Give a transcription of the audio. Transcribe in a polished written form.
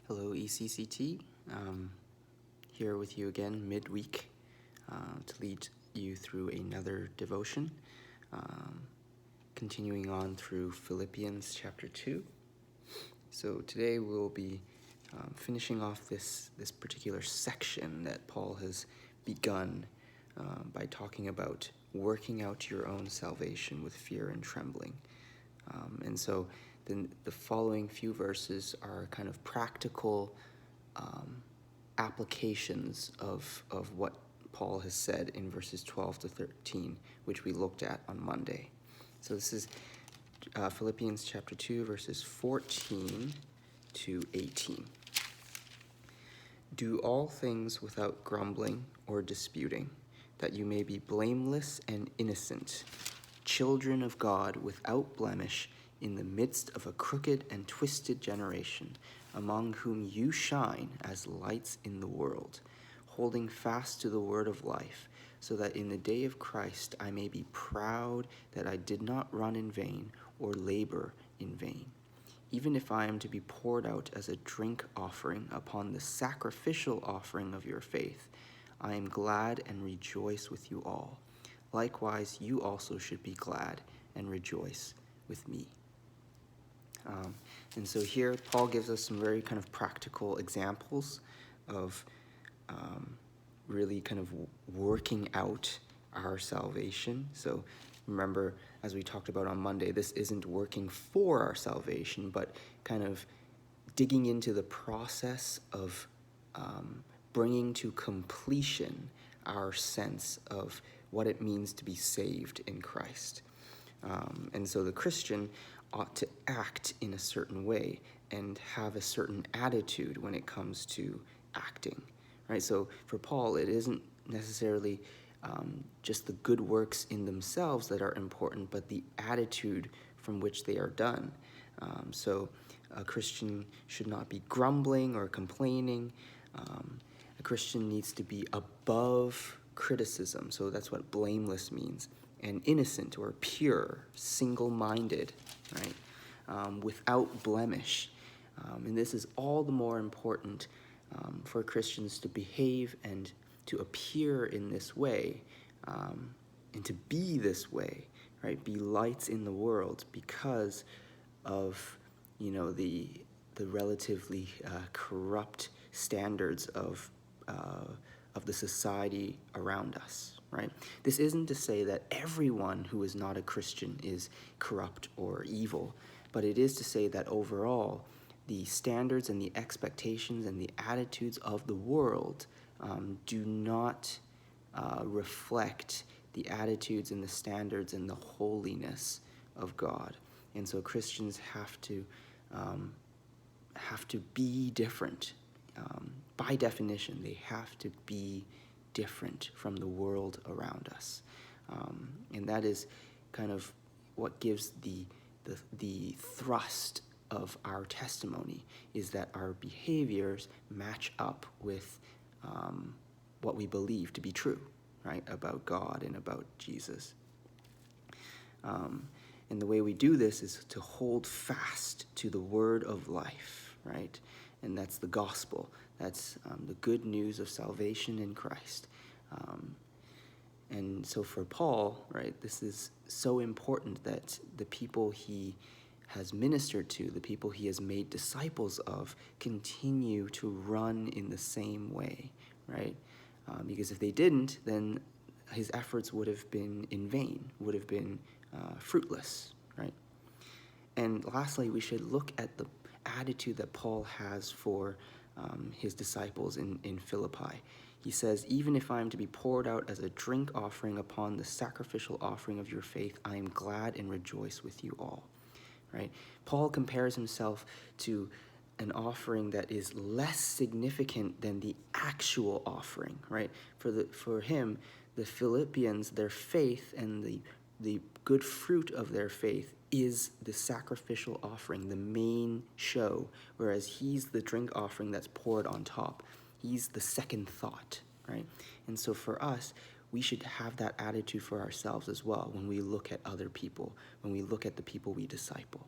Hello, ECCT. Here with you again midweek to lead you through another devotion, continuing on through Philippians chapter 2. So today we'll be finishing off this particular section that Paul has begun by talking about working out your own salvation with fear and trembling. And so then the following few verses are kind of practical applications of what Paul has said in verses 12 to 13, which we looked at on Monday. So this is Philippians chapter 2, verses 14 to 18. Do all things without grumbling or disputing, that you may be blameless and innocent, children of God without blemish, in the midst of a crooked and twisted generation, among whom you shine as lights in the world, holding fast to the word of life, so that in the day of Christ I may be proud that I did not run in vain or labor in vain. Even if I am to be poured out as a drink offering upon the sacrificial offering of your faith, I am glad and rejoice with you all. Likewise, you also should be glad and rejoice with me. And so here, Paul gives us some very kind of practical examples of really kind of working out our salvation. So remember, as we talked about on Monday, this isn't working for our salvation, but kind of digging into the process of bringing to completion our sense of what it means to be saved in Christ. And so the Christian ought to act in a certain way and have a certain attitude when it comes to acting, right? So for Paul, it isn't necessarily just the good works in themselves that are important, but the attitude from which they are done. So a Christian should not be grumbling or complaining. A Christian needs to be above criticism. So that's what blameless means. And innocent or pure, single-minded, right? Without blemish. And this is all the more important for Christians to behave and to appear in this way and to be this way, right? Be lights in the world because of, the relatively corrupt standards of the society around us. Right? This isn't to say that everyone who is not a Christian is corrupt or evil, but it is to say that overall, the standards and the expectations and the attitudes of the world do not reflect the attitudes and the standards and the holiness of God. And so Christians have to be different. By definition, they have to be different from the world around us. And that is kind of what gives the thrust of our testimony, is that our behaviors match up with what we believe to be true, right, about God and about Jesus. And the way we do this is to hold fast to the word of life, right? And that's the gospel. That's the good news of salvation in Christ. And so for Paul, right, this is so important that the people he has ministered to, the people he has made disciples of, continue to run in the same way, right? Because if they didn't, then his efforts would have been in vain, would have been fruitless, right? And lastly, we should look at the attitude that Paul has for his disciples in Philippi. He says, even if I am to be poured out as a drink offering upon the sacrificial offering of your faith, I am glad and rejoice with you all. Right? Paul compares himself to an offering that is less significant than the actual offering. Right? For him, the Philippians, their faith and the good fruit of their faith is the sacrificial offering, the main show, whereas he's the drink offering that's poured on top. He's the second thought, right? And so for us, we should have that attitude for ourselves as well when we look at other people, when we look at the people we disciple.